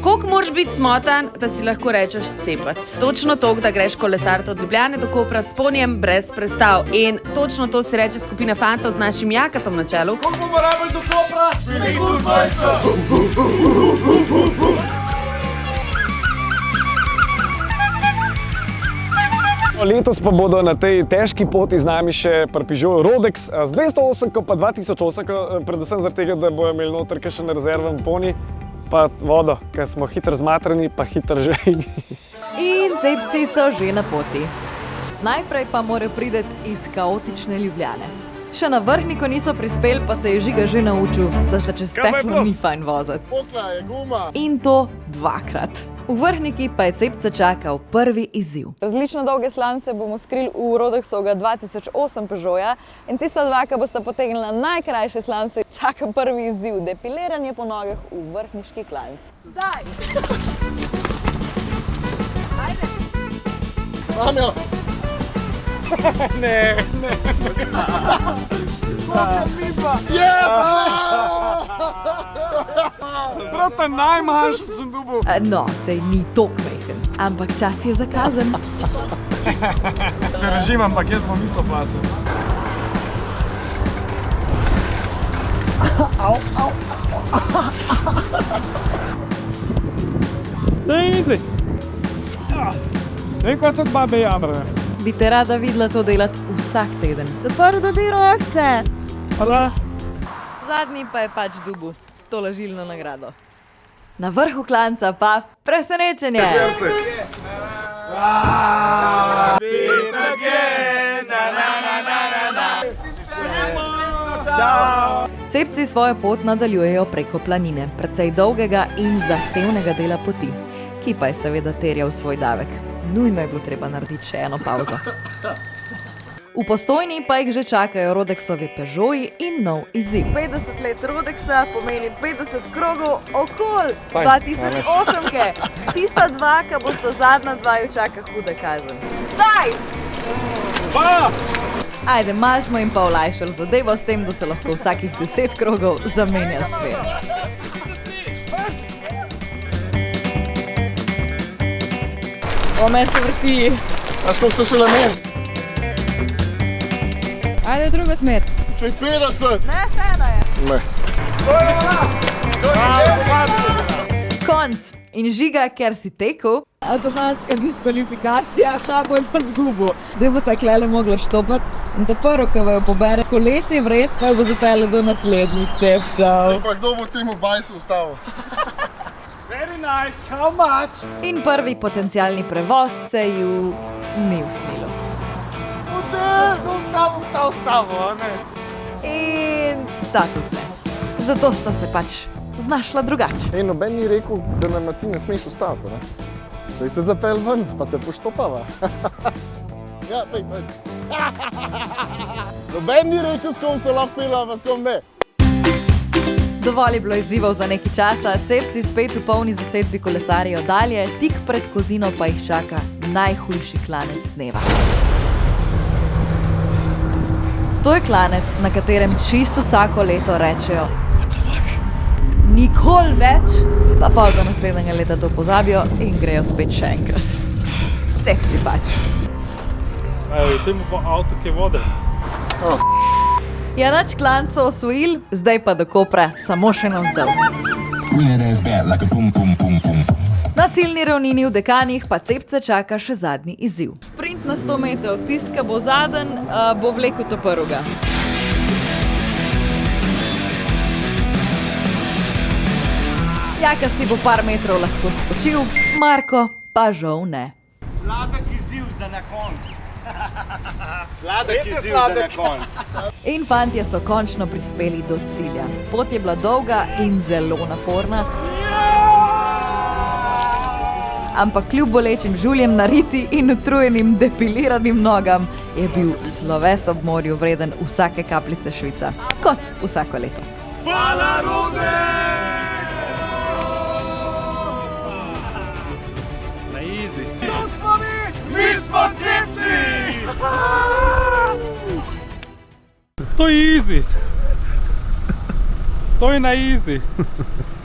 Koliko moraš biti smotan, da si lahko rečeš cepec? Točno to, da greš kolesariti od Ljubljane do Kopra s ponjem brez prestav. In točno to si reče skupina fantov z našim Jakatom na čelu. Koliko bomo rabili do Kopra? 25! Letos pa bodo na tej težki poti z nami še pri Peugeot Rodex z 208 pa 2008, predvsem zaradi tega, da bojo imeli noter kakšen rezerven poni, pa vodo, ker smo hitro zmatrani, pa hitro žejni. In cepci so že na poti. Najprej pa morajo priti iz kaotične Ljubljane. Še na Vrhniku niso prispeli, pa se je Žiga že naučil, da se čez steklo ni fajn voziti. Pokla je guma. In to dvakrat. V Vrhniki pa je cepce čakal prvi izziv. Različno dolge slamce bomo skrili v Rodexovega 2008 Peugeota in tista dva, ki bosta potegnila najkrajše slamce, čaka prvi izziv, depiliranje po nogah v vrhniški klanec. Zdaj! Ajde! Anjo! Ne! Koliko pipa! Prav ta najmanjša sem dobil. No, sej ni tok mejhen, ampak čas je zakazan. Se režim, ampak jaz bom isto plasil. Daj, easy. Nekaj tudi babe jamre. Bi te rada videla to delati vsak teden. Zaprl dobi roke. Hvala. Zadnji pa je pač dubu to lažilno nagrado. Na vrhu klanca pa presenečenje. Cepci svojo pot nadaljujejo preko planine, precej dolgega in zahtevnega dela poti, ki pa je seveda terjal svoj davek. Nujno je bilo treba narediti še eno pauzo. V Postojni pa jih že čakajo Rodexovi Peugeoti in nov izziv. 50 let Rodexa pomeni 50 krogov okoli 2008-ke. Tista dva, ki bosta zadnja dva, jo čaka huda kazen. Zdaj! Ajde, malo smo jim pa olajšali zadevo s tem, da se lahko vsakih 10 krogov zamenja svet. Med se vrti. Znaš, koliko se šele men? Ajde v drugo smer. 50! Ne, še ena je. Ne. Konc! In Žiga, ker si tekel, Avtomatska diskvalifikacija, bojem pa zgubil. Zdaj bo ta klele mogla štopati in ta prvo, ki jo pobere kolesi vred, pa jo bo zapeljal do naslednjih cepcev. Pa kdo bo temu bajsu ustavil? Very nice, how much? in prvi potencialni prevoz se ju ni usmilo. Kdo ustavil, ta ustavil, a ne? In ta tudi ne. Zato sta se pač znašla drugače. Ej, noben ni rekel, da nam ti ne smeš ustaviti, ne? Daj se zapel ven, pa te poštopava. Ja, pej. Noben ni rekel, s kom se lahko pila, pa s kom ne. Dovolj je bilo izzivov za nekaj časa, cepci spet v polni zasedbi kolesarijo dalje, tik pred Kozino pa jih čaka najhujši klanec dneva. To je klanec, na katerem čisto vsako leto rečejo nikoli več, pa pol do naslednjega leta to pozabijo in grejo spet še enkrat. Cepci pač. Ej, temu pa avto, ki je vode. Ja, nač klanc so osvojili, zdaj pa do Kopra samo še navzdol. Na ciljni ravnini v Dekanih pa cepce čaka še zadnji izziv. Sprint na 100 metrov, tisti, ki bo zadnji, bo vlekel to prvega. Jaka si bo par metrov lahko spočil, Marko pa žal ne. Sladek izziv za na konc. Sladek izziv za na konc. In fantje so končno prispeli do cilja. Pot je bila dolga in zelo naporna. Ampak kljub bolečim žuljem na riti in utrujenim depiliranim nogam je bil sloves ob morju vreden vsake kapljice švica, kot vsako leto. Hvala, Rode! Na easy. Tu smo mi! Mi smo cepci! To je easy. To je na easy.